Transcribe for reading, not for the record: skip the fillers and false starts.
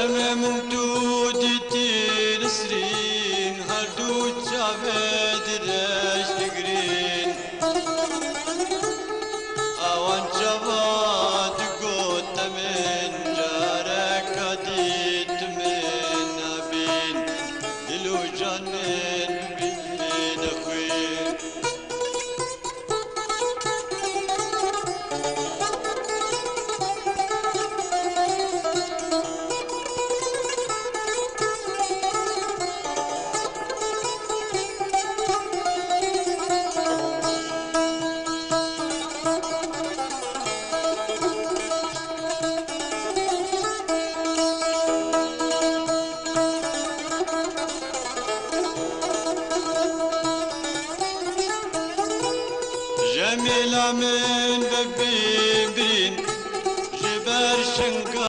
أما ممدودتي نسرين هردو جافد راش تقرين أوان جواد قوت من جارك هديت من أبين دلو جانين بين أخوين جميلة من